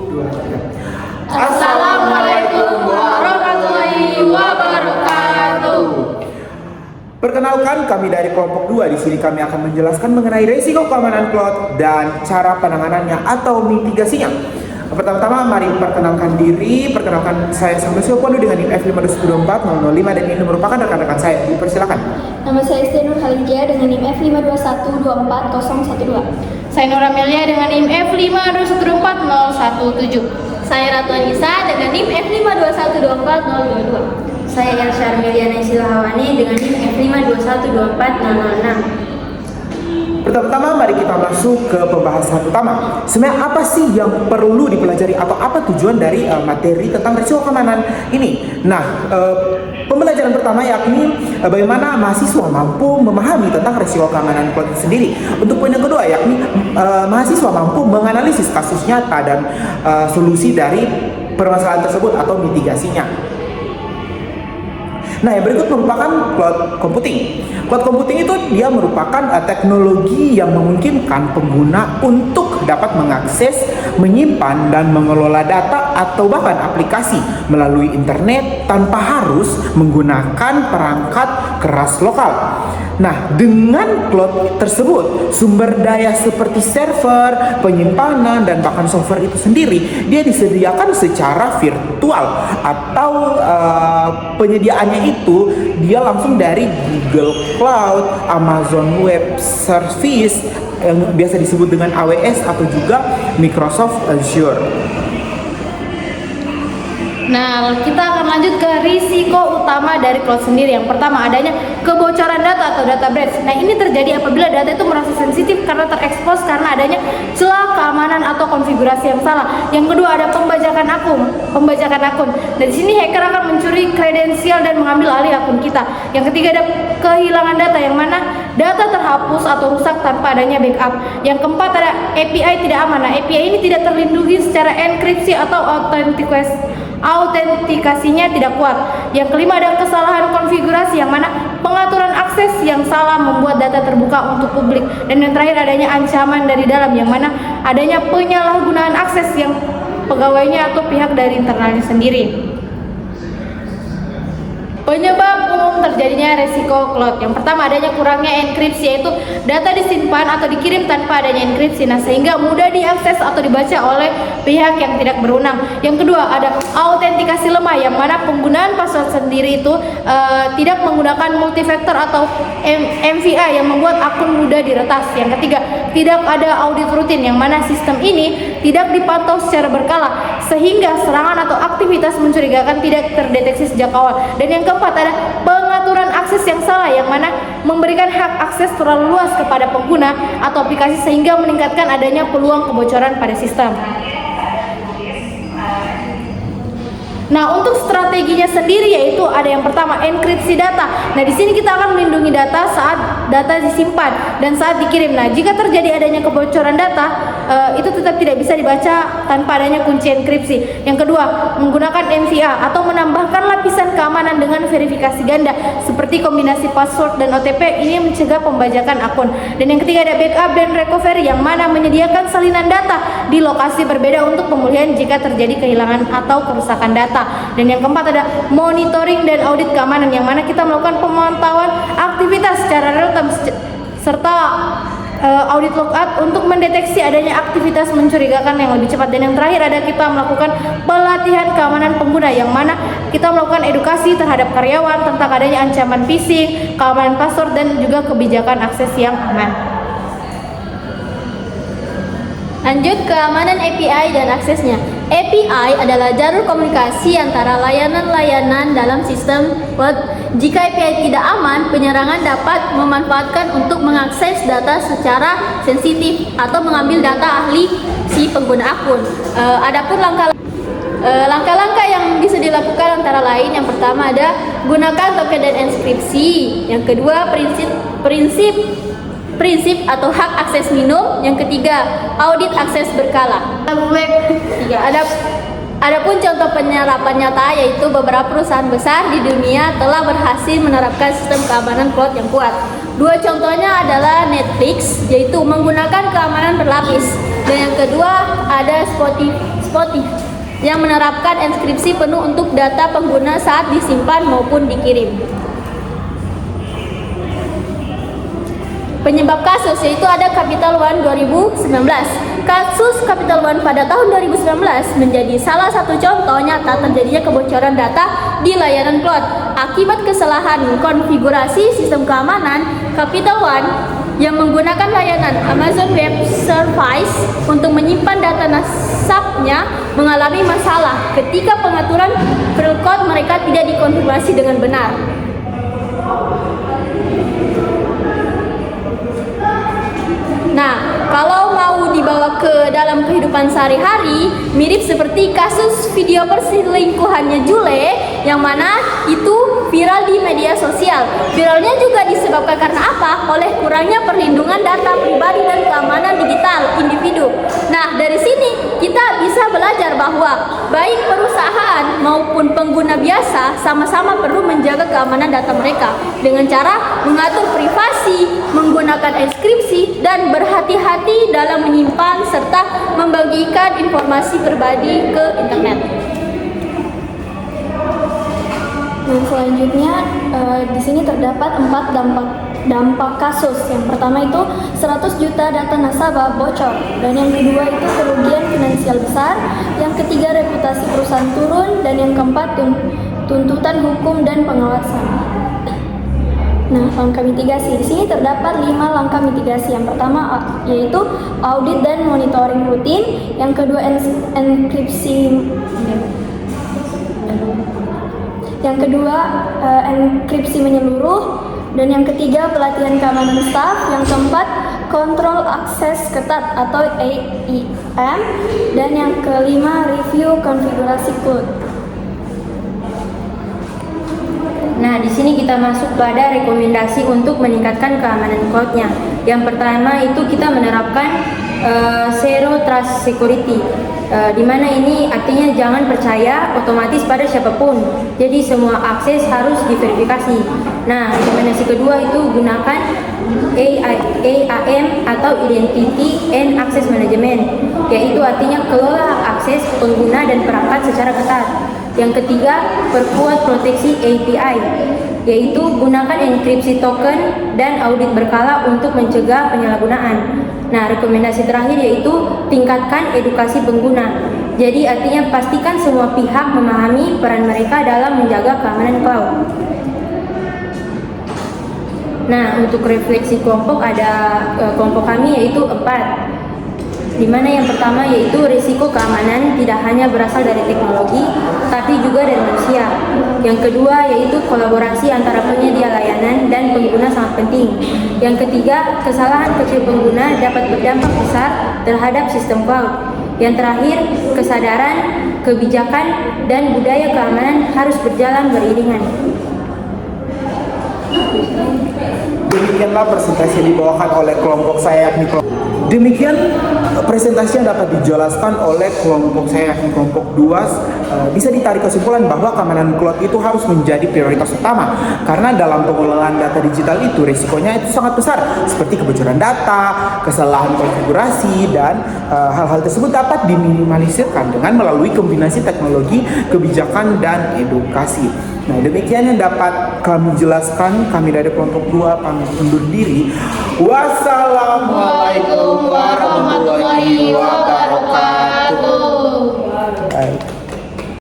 2, 3. Assalamualaikum warahmatullahi wabarakatuh. Perkenalkan, kami dari kelompok 2. Di sini kami akan menjelaskan mengenai risiko keamanan cloud dan cara penanganannya atau mitigasinya. Pertama-tama mari perkenalkan diri. Perkenalkan, saya Samuel Silvano dengan NIM F52124-005 dan ini merupakan rekan-rekan saya. Dipersilakan. Nama saya Isti Nur Halidia dengan NIM F52124-017. Saya Nur Amelia dengan NIM F52124-017. Saya Ratu Anissa dengan NIM F52124-022. Saya Elsa Armeliana Silahawani dengan NIM F52124-006. Pertama-tama mari kita masuk ke pembahasan utama. Sebenarnya apa sih yang perlu dipelajari atau apa tujuan dari materi tentang risiko keamanan ini? Nah, pembelajaran pertama yakni bagaimana mahasiswa mampu memahami tentang risiko keamanan cloud itu sendiri. Untuk poin yang kedua yakni mahasiswa mampu menganalisis kasus nyata dan solusi dari permasalahan tersebut atau mitigasinya. Nah, yang berikut merupakan cloud computing. Cloud computing itu dia merupakan teknologi yang memungkinkan pengguna untuk dapat mengakses, menyimpan, dan mengelola data atau bahkan aplikasi melalui internet tanpa harus menggunakan perangkat keras lokal. Nah, dengan cloud tersebut, sumber daya seperti server, penyimpanan, dan bahkan software itu sendiri, dia disediakan secara virtual atau penyediaannya itu dia langsung dari Google Cloud, Amazon Web Service yang biasa disebut dengan AWS atau juga Microsoft Azure. Nah, kita akan lanjut ke risiko utama dari cloud sendiri. Yang pertama, adanya kebocoran data atau data breach. Nah, ini terjadi apabila data itu merasa sensitif karena terekspos karena adanya celah keamanan atau konfigurasi yang salah. Yang kedua, ada pembajakan akun. Dan di sini hacker akan mencuri kredensial dan mengambil alih akun kita. Yang ketiga, ada kehilangan data yang mana data terhapus atau rusak tanpa adanya backup. Yang keempat, ada API tidak aman. Nah, API ini tidak terlindungi secara enkripsi atau autentikasinya tidak kuat. Yang kelima, ada kesalahan konfigurasi yang mana pengaturan akses yang salah membuat data terbuka untuk publik. Dan yang terakhir, adanya ancaman dari dalam yang mana adanya penyalahgunaan akses yang pegawainya atau pihak dari internalnya sendiri. Penyebab umum terjadinya resiko cloud. Yang pertama, adanya kurangnya enkripsi, yaitu data disimpan atau dikirim tanpa adanya enkripsi, nah sehingga mudah diakses atau dibaca oleh pihak yang tidak berwenang. Yang kedua, ada autentikasi lemah yang mana penggunaan password sendiri itu tidak menggunakan multifaktor atau MVI yang membuat akun mudah diretas. Yang ketiga, tidak ada audit rutin yang mana sistem ini tidak dipantau secara berkala sehingga serangan atau aktivitas mencurigakan tidak terdeteksi sejak awal. Dan yang keempat, ada pengaturan akses yang salah yang mana memberikan hak akses terlalu luas kepada pengguna atau aplikasi sehingga meningkatkan adanya peluang kebocoran pada sistem. Nah, untuk strateginya sendiri yaitu ada yang pertama, enkripsi data. Nah, di sini kita akan melindungi data saat data disimpan dan saat dikirim. Nah, jika terjadi adanya kebocoran data, itu tetap tidak bisa dibaca tanpa adanya kunci enkripsi. Yang kedua, menggunakan MVA atau menambahkan lapisan keamanan dengan verifikasi ganda seperti kombinasi password dan OTP. Ini mencegah pembajakan akun. Dan yang ketiga, ada backup dan recovery yang mana menyediakan salinan data di lokasi berbeda untuk pemulihan jika terjadi kehilangan atau kerusakan data. Dan yang keempat, ada monitoring dan audit keamanan yang mana kita melakukan pemantauan aktivitas secara real time serta audit logout untuk mendeteksi adanya aktivitas mencurigakan yang lebih cepat. Dan yang terakhir, ada kita melakukan pelatihan keamanan pengguna yang mana kita melakukan edukasi terhadap karyawan tentang adanya ancaman phishing, keamanan password, dan juga kebijakan akses yang aman. Lanjut, keamanan API dan aksesnya. API adalah jalur komunikasi antara layanan-layanan dalam sistem web. Jika API tidak aman, penyerangan dapat memanfaatkan untuk mengakses data secara sensitif atau mengambil data ahli si pengguna akun. Adapun langkah-langkah yang bisa dilakukan antara lain, yang pertama ada gunakan token dan enkripsi. Yang kedua, prinsip atau hak akses minum. Yang ketiga, audit akses berkala. Adapun contoh penyerapan nyata yaitu beberapa perusahaan besar di dunia telah berhasil menerapkan sistem keamanan cloud yang kuat. Dua contohnya adalah Netflix, yaitu menggunakan keamanan berlapis. Dan yang kedua ada Spotify yang menerapkan enkripsi penuh untuk data pengguna saat disimpan maupun dikirim. Penyebab kasus yaitu ada Capital One 2019. Kasus Capital One pada tahun 2019 menjadi salah satu contoh nyata terjadinya kebocoran data di layanan cloud. Akibat kesalahan konfigurasi sistem keamanan, Capital One yang menggunakan layanan Amazon Web Services untuk menyimpan data nasabnya mengalami masalah ketika pengaturan file code mereka tidak dikonfirmasi dengan benar. Nah, kalau mau dibawa ke dalam kehidupan sehari-hari, mirip seperti kasus video perselingkuhannya Jule, yang mana itu viral di media sosial. Viralnya juga disebabkan karena apa? Oleh kurangnya perlindungan data pribadi dan keamanan digital individu. Nah, dari sini kita bisa belajar bahwa baik perusahaan maupun pengguna biasa sama-sama perlu menjaga keamanan data mereka dengan cara mengatur privasi, menggunakan enkripsi, dan berhati-hati dalam menyimpan serta membagikan informasi pribadi ke internet. Dan selanjutnya di sini terdapat 4 dampak kasus. Yang pertama itu 100 juta data nasabah bocor, dan yang kedua itu kerugian finansial besar, yang ketiga reputasi perusahaan turun, dan yang keempat tuntutan hukum dan pengawasan. Nah, langkah mitigasi. Di sini terdapat 5 langkah mitigasi. Yang pertama yaitu audit dan monitoring rutin, yang kedua enkripsi menyeluruh, dan yang ketiga pelatihan keamanan staf, yang keempat kontrol akses ketat atau AIM, dan yang kelima review konfigurasi code. Nah, di sini kita masuk pada rekomendasi untuk meningkatkan keamanan cloud-nya. Yang pertama itu kita menerapkan Zero Trust Security, di mana ini artinya jangan percaya otomatis pada siapapun. Jadi semua akses harus diverifikasi. Nah, rekomendasi kedua itu gunakan AIM atau Identity and Access Management, yaitu artinya kelola akses pengguna dan perangkat secara ketat. Yang ketiga, perkuat proteksi API, yaitu gunakan enkripsi token dan audit berkala untuk mencegah penyalahgunaan. Nah, rekomendasi terakhir yaitu tingkatkan edukasi pengguna. Jadi artinya pastikan semua pihak memahami peran mereka dalam menjaga keamanan cloud. Nah, untuk refleksi kelompok ada kelompok kami yaitu 4. Di mana yang pertama yaitu risiko keamanan tidak hanya berasal dari teknologi, tapi juga dari manusia. Yang kedua yaitu kolaborasi antara penyedia layanan dan pengguna sangat penting. Yang ketiga, kesalahan kecil pengguna dapat berdampak besar terhadap sistem cloud. Yang terakhir, kesadaran, kebijakan, dan budaya keamanan harus berjalan beriringan. Demikianlah presentasi yang dibawakan oleh kelompok saya, yakni demikian presentasi yang dapat dijelaskan oleh kelompok saya, yakni kelompok 2. Bisa ditarik kesimpulan bahwa keamanan cloud itu harus menjadi prioritas utama, karena dalam pengelolaan data digital itu risikonya itu sangat besar, seperti kebocoran data, kesalahan konfigurasi, dan hal-hal tersebut dapat diminimalisirkan dengan melalui kombinasi teknologi, kebijakan, dan edukasi. Nah, demikian yang dapat kami jelaskan. Kami dari kelompok 2 pamit undur diri. Wassalamualaikum warahmatullahi